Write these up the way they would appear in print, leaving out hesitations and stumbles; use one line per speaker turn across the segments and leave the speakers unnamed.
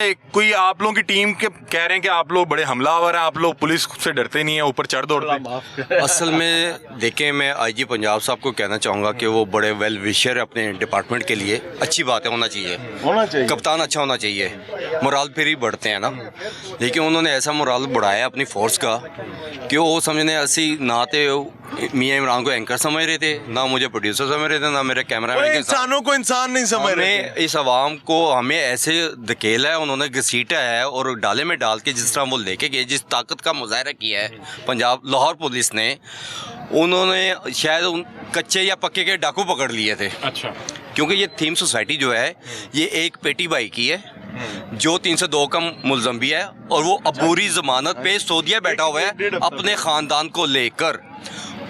कोई आप लोगों की टीम के कह रहे हैं कि आप लोग बड़े हमलावर हैं, आप लोग पुलिस से डरते नहीं है, ऊपर चढ़ दौड़ते।
असल में देखें, मैं आईजी पंजाब साहब को कहना चाहूँगा कि वो बड़े वेल विशर अपने डिपार्टमेंट के लिए, अच्छी बात है, होना चाहिए। कप्तान अच्छा होना चाहिए, मोराल फिर ही बढ़ते हैं ना। लेकिन उन्होंने ऐसा मोराल बढ़ाया अपनी फोर्स का कि वो समझने ऐसी ना तो मियाँ इमरान को एंकर समझ रहे थे, ना मुझे प्रोड्यूसर समझ रहे थे, ना मेरे कैमरामैन के
इंसानों को इंसान नहीं समझ रहे।
इस आवाम को हमें ऐसे धकेला है, उन्होंने घसीटा है और डाले में डाल के जिस तरह वो लेके गए, जिस ताकत का मुजाहरा किया है पंजाब लाहौर पुलिस ने, उन्होंने शायद कच्चे या पक्के के डाकू पकड़ लिए थे।
अच्छा,
क्योंकि ये थीम सोसाइटी जो है ये एक पेटी बाई की है, जो 302 का मुलजम भी है, और वो अबूरी जमानत पे सऊदीया बैठा हुआ है अपने ख़ानदान को लेकर।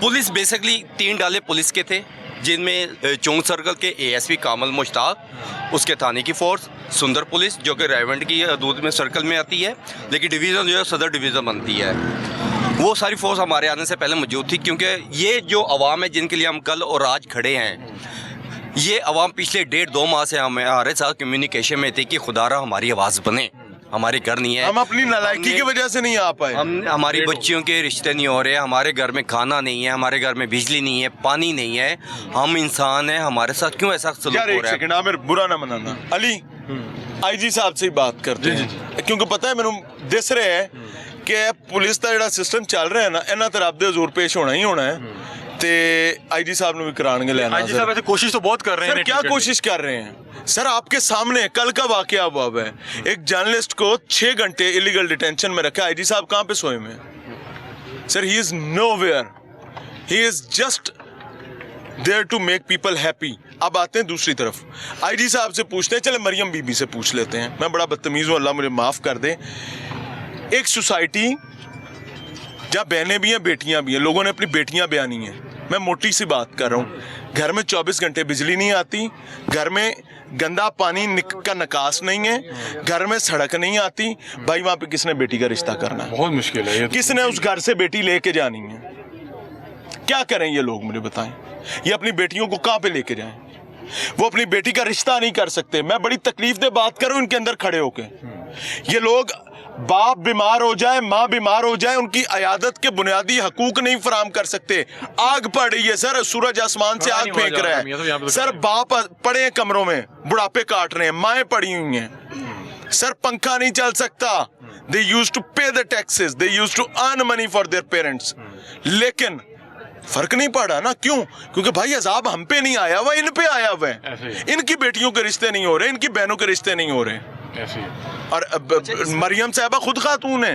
पुलिस बेसिकली 3 डाले पुलिस के थे, जिनमें चौंक सर्कल के एएसपी कामल मुश्ताक, उसके थाने की फोर्स, सुंदर पुलिस जो कि रायवंड की हदूद में सर्कल में आती है, लेकिन डिवीज़न जो है सदर डिवीज़न बनती है, वो सारी फोर्स हमारे आने से पहले मौजूद थी। क्योंकि ये जो अवाम है जिनके लिए हम कल और आज खड़े हैं, ये अवाम पिछले 1.5-2 माह से हमारे साथ कम्युनिकेशन में थी कि खुदारा हमारी आवाज़ बने, हमारे घर नहीं है,
हम अपनी नालायकी की वजह से नहीं आ पाए,
हमारी बच्चियों के रिश्ते नहीं हो रहे, हमारे घर में खाना नहीं है, हमारे घर में बिजली नहीं है, पानी नहीं है, हम इंसान हैं, हमारे साथ क्यों ऐसा सलूक हो रहा है?
एक सेकंड, आमिर बुरा ना मनाना। अली, आईजी साहब से ही बात करते हैं, क्योंकि पता है मैंने दिस रहे है कि पुलिस का जो सिस्टम चल रहा है ना, इन्ना तो रब दे हजूर पेश होना ही होना है, ते आईजी साहब ने भी कराने लेना।
आईजी साहब ऐसे कोशिश तो बहुत कर रहे हैं।
क्या कोशिश कर रहे हैं सर? आपके सामने कल का वाकया हुआ है, एक जर्नलिस्ट को 6 घंटे इलीगल डिटेंशन में रखा। आईजी साहब कहाँ पे सोए में sir? He is nowhere, he is just there to make people happy. अब आते हैं दूसरी तरफ, आईजी साहब से पूछते हैं, चले मरियम बीबी से पूछ लेते हैं। मैं बड़ा बदतमीज हूँ, अल्लाह मुझे माफ कर दे। एक सोसाइटी जहाँ बहनें भी हैं, बेटियां भी हैं, लोगों ने अपनी बेटियां ब्यानी हैं। मैं मोटी सी बात कर रहा हूँ, घर में 24 घंटे बिजली नहीं आती, घर में गंदा पानी का निकास नहीं है, घर में सड़क नहीं आती। भाई वहाँ पे किसने बेटी का रिश्ता करना है?
बहुत मुश्किल है।
किसने उस घर से बेटी लेके जानी है? क्या करें ये लोग, मुझे बताएं। ये अपनी बेटियों को कहाँ पे लेके जाएं? वो अपनी बेटी का रिश्ता नहीं कर सकते। मैं बड़ी तकलीफ दे बात करूं इनके अंदर खड़े होके। ये लोग, बाप बीमार हो जाए, माँ बीमार हो जाए, उनकी अयादत के बुनियादी हकूक नहीं फराम कर सकते। आग पड़ रही है सर, सूरज आसमान से आग फेंक रहा है सर, बाप पड़े हैं कमरों में, बुढ़ापे काट रहे हैं, माएँ पड़ी हुई हैं सर, पंखा नहीं चल सकता। They used to pay the taxes, they used to earn money for their parents, लेकिन फर्क नहीं पड़ा ना। क्यों? क्योंकि भाई अजाब हम पे नहीं आया हुआ, इन पे आया हुआ है। इनकी बेटियों के रिश्ते नहीं हो रहे, इनकी बहनों के रिश्ते नहीं हो रहे। और मरियम साहबा खुद खातून है,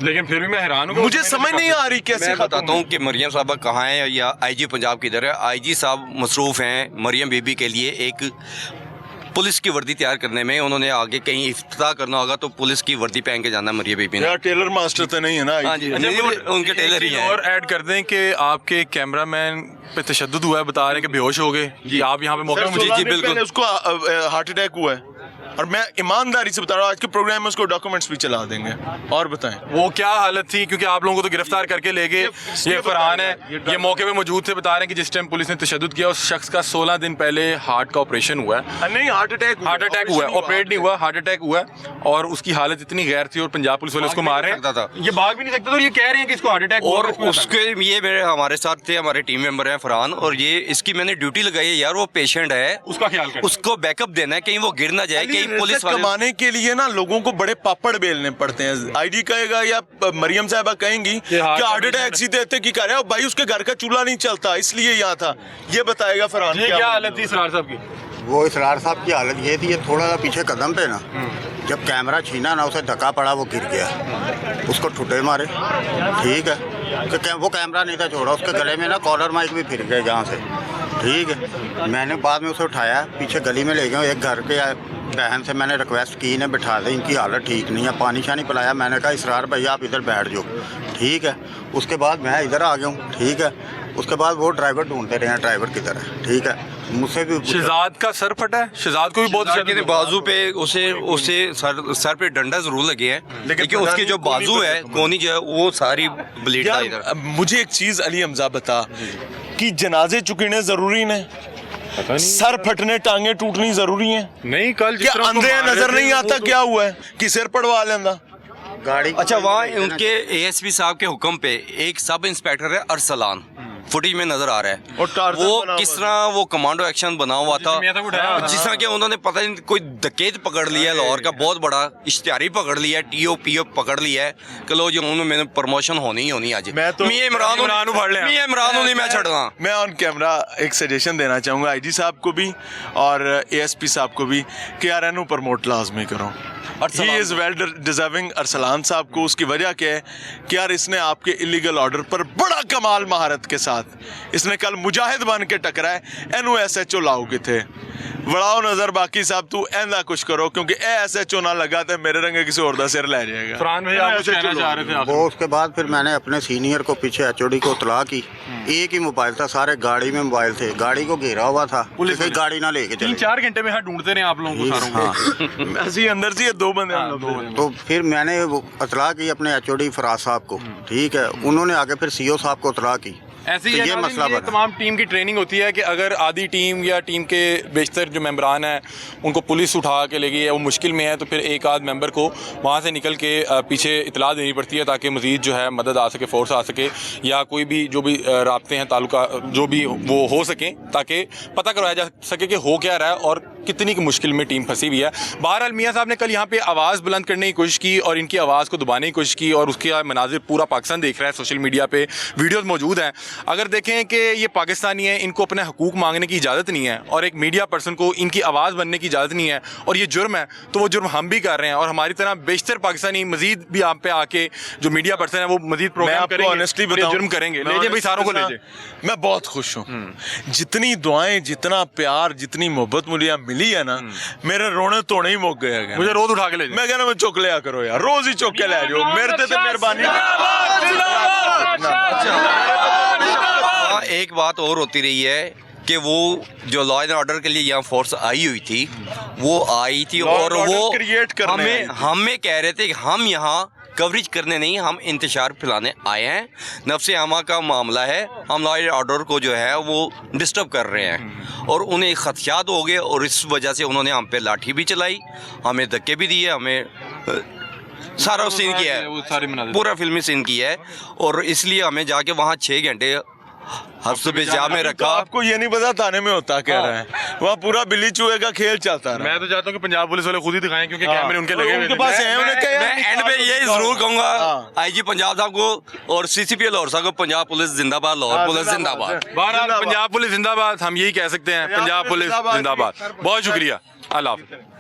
लेकिन फिर भी मैं हैरान हूँ,
मुझे समझ नहीं आ रही कैसे।
मैं बताता हूँ कि मरियम साहबा कहाँ है या आईजी पंजाब किधर है। आईजी साहब मसरूफ़ हैं मरियम बीबी के लिए एक पुलिस की वर्दी तैयार करने में। उन्होंने आगे कहीं इफ्तिताह करना होगा तो पुलिस की वर्दी पहन के जाना मरियम बीबी ने।
टेलर मास्टर तो नहीं है ना?
हाँ जी, उनके टेलर ही हैं।
और ऐड कर दें कि आपके कैमरामैन पे तशद्दुद हुआ है, बता रहे हैं कि बेहोश हो गए जी, आप यहाँ पे मौके पे
जी बिल्कुल, उसको हार्ट अटैक हुआ है। और मैं ईमानदारी से बता रहा हूँ, आज के प्रोग्राम में उसको डॉक्यूमेंट्स भी चला देंगे। और बताएं
वो क्या हालत थी, क्योंकि आप लोगों को तो गिरफ्तार करके ले गए। ये फरहान है, ये मौके पे मौजूद थे, बता रहे हैं कि जिस टाइम पुलिस ने तशद्दुद किया उस शख्स का 16 दिन पहले हार्ट का ऑपरेशन हुआ है।
नहीं, हार्ट अटैक
हुआ है, ऑपरेट नहीं हुआ, हार्ट अटैक हुआ है। और उसकी हालत इतनी गैर थी और पंजाब पुलिस वाले उसको मार रहे हैं, ये भाग भी नहीं सकता, तो ये कह रहे हैं कि इसको हार्ट अटैक।
और उसके ये मेरे हमारे साथ थे, हमारे टीम मेंबर हैं फरहान, और ये इसकी मैंने ड्यूटी लगाई है यार, वो पेशेंट है,
उसका ख्याल कर,
उसको बैकअप देना है, कहीं वो गिर ना जाए। कहीं पुलिस
वाले के लिए ना लोगों को बड़े पापड़ बेलने पड़ते हैं। आईजी कहेगा या मरियम साहबा कहेंगी कि हार्ट अटैक सीधे थे कि करे भाई उसके घर का चूल्हा नहीं चलता इसलिए यहाँ था। ये बताएगा फरहान
क्या हालत थी इसरार साहब की?
वो इसरार साहब की हालत ये थी, थोड़ा सा पीछे कदम पे ना, जब कैमरा छीना ना, उसे धक्का पड़ा, वो गिर गया, उसको ठुटे मारे, ठीक है। तो वो कैमरा नहीं था छोड़ा, उसके गले में ना कॉलर माइक भी फिर गए यहाँ से, ठीक है। मैंने बाद में उसे उठाया, पीछे गली में ले गया। एक घर के बहन से मैंने रिक्वेस्ट की, इन्हें बिठा दे, इनकी हालत ठीक नहीं है, पानी शानी पिलाया। मैंने कहा इसरार भैया आप इधर बैठ जाओ, ठीक है। उसके बाद मैं इधर आ गया हूँ, ठीक है। उसके बाद वो ड्राइवर ढूंढते रहे हैं, ड्राइवर किधर है, ठीक है। मुझसे भी
शहजाद का सर फटा है, शहजाद को भी बहुत
बाजू पे उसे सर पे डंडा जरूर लगे हैं, लेकिन उसकी जो बाजू है कोनी जो है वो सारी ब्लीड था इधर।
मुझे एक चीज अली हमजा बता कि जनाजे चुकीने जरूरी ने
पता नहीं।
सर फटने टांगे टूटनी जरूरी है?
नहीं, कल जिस
क्या
तरह उनको
अंधे
मार रहे
नजर
थे,
नहीं
वो
आता
तो-
क्या हुआ है कि सिर पड़वा लेंदा?
गाड़ी
अच्छा, वहाँ उनके एएसपी साहब के हुक्म पे एक सब इंस्पेक्टर है अरसलान, फुटेज में नजर आ रहा है।
और टार्जन
वो
बना
किस
हुआ
तरह वो कमांडो एक्शन बना हुआ था,
मियां साहब उठाया हुआ था।
जिस तरह के उन्होंने पता नहीं कोई डकैत पकड़ लिया है लाहौर का बहुत बड़ा, इश्तिहारी पकड़ लिया है, टीओ पकड़ लिया है कि लो जी उन्होंने मैंने प्रमोशन होनी ही होनी आज।
मैं तो-
मियां इमरान
इमरान फाड़ लिया।
मियां इमरान नहीं मैं छड़ना।
मैं ऑन कैमरा एक सजेशन देना चाहूँगा आईजी साहब को भी और एएसपी साहब को भी कि यार इन्हों प्रमोट लाजमी करो। He is well deserving. Arsalan साहब को उसकी वजह क्या है कि यार इसने आपके इलीगल ऑर्डर पर बड़ा कमाल महारत के साथ इसने कल मुजाहिद बन के टकरा है। एनू SHO लाओ किथे बड़ाओ नजर, बाकी साहब तू ऐसा कुछ करो क्योंकि SHO ना लगा तो मेरे रंगे किसी और दा सिर ले जाएगा।
फरहान भाई आप कुछ कहना चाह रहे थे आखिर
वो उसके बाद फिर मैंने अपने सीनियर को पीछे HOD को इतला की। एक ही मोबाइल था, सारे गाड़ी में मोबाइल थे, गाड़ी को घेरा हुआ था, पुलिस गाड़ी ना लेके चली।
3-4 घंटे में यहाँ ढूंढते रहे आप लोगों को सारों को।
हाँ,
ऐसे ही अंदर से ये दो बंदे हम लोग थे।
तो फिर मैंने वो इतला की अपने HOD फराज साहब को, ठीक है, उन्होंने आगे फिर CO साहब को इतला की।
ऐसे ही
तो
है
ये
ना,
मसला
ये
बना।
तमाम टीम की ट्रेनिंग होती है कि अगर आधी टीम या टीम के बेशतर जो मेंबरान हैं उनको पुलिस उठा के ले गई है, वो मुश्किल में है, तो फिर एक आध मेंबर को वहाँ से निकल के पीछे इतला देनी पड़ती है ताकि मज़ीद जो है मदद आ सके, फोर्स आ सके, या कोई भी जो भी राब्ते हैं ताल्लुका जो भी वो हो सकें, ताकि पता करवाया जा सके कि हो क्या रहा है और कितनी की मुश्किल में टीम फंसी हुई है। बहरहाल मियाँ साहब ने कल यहाँ पे आवाज़ बुलंद करने की कोशिश की और इनकी आवाज़ को दबाने की कोशिश की, और उसके मनाजिर पूरा पाकिस्तान देख रहा है, सोशल मीडिया पे वीडियोस मौजूद हैं। अगर देखें कि ये पाकिस्तानी है, इनको अपने हकूक़ मांगने की इजाज़त नहीं है और एक मीडिया पर्सन को इनकी आवाज़ बनने की इजाज़त नहीं है, और ये जुर्म है, तो वो जुर्म हम भी कर रहे हैं। और हमारी तरह बेशतर पाकिस्तानी मजीद भी आप पे आके जो मीडिया पर्सन है वो मजीद
मैं
प्रोग्राम
आपको
करेंगे,
ऑनेस्टली
और ये
बताऊं,
जुर्म करेंगे।
मैं
ले जाए भाई, सारों को ले
honestly
जाए।
मैं बहुत खुश हूँ। जितनी दुआएं, जितना प्यार, जितनी मोहब्बत मुझे यहाँ मिली है ना, मेरे रोने तोड़े ही मुक गए।
मुझे रोज उठा के ले जाए।
मैं कहना मैं चुक लिया करो यार, रोज ही चुक के ले जाओ, मेरे ते मेहरबानी।
हाँ, एक बात और होती रही है कि वो जो लॉ एंड ऑर्डर के लिए यहाँ फोर्स आई हुई थी, वो आई थी
Law
और
and order
वो
create करने आई थी।
हमें कह रहे थे कि हम यहाँ कवरेज करने नहीं, हम इंतशार फैलाने आए हैं। नफ्स आमा का मामला है, हम लॉ एंड ऑर्डर को जो है वो डिस्टर्ब कर रहे हैं और उन्हें खदशात हो गए, और इस वजह से उन्होंने हम पे लाठी भी चलाई, हमें धक्के भी दिए, हमें सारा सीन किया
वो
है,
सारी मनाजिर।
पूरा फिल्मी सीन किया है, और इसलिए हमें जाके वहाँ 6 घंटे हफ्स पे जा में
तो
रखा।
आपको ये नहीं पता थाने में होता क्या रहा है, वहाँ पूरा बिल्ली चूहे का खेल चलता रहा।
मैं तो चाहता हूँ कि पंजाब पुलिस वाले खुद ही दिखाएं, क्योंकि कैमरे उनके लगे हुए
उनके
थे।
पास है, उन्हें क्या यार,
मैं एंड पे यही जरूर कहूंगा
हाँ।
आईजी पंजाब साहब को और CCP लाहौर साहब को, पंजाब पुलिस जिंदाबाद, लाहौर पुलिस जिंदाबाद।
बहरहाल पंजाब पुलिस जिंदाबाद, हम यही कह सकते हैं, पंजाब पुलिस जिंदाबाद। बहुत शुक्रिया, अल्लाह हाफ़िज़।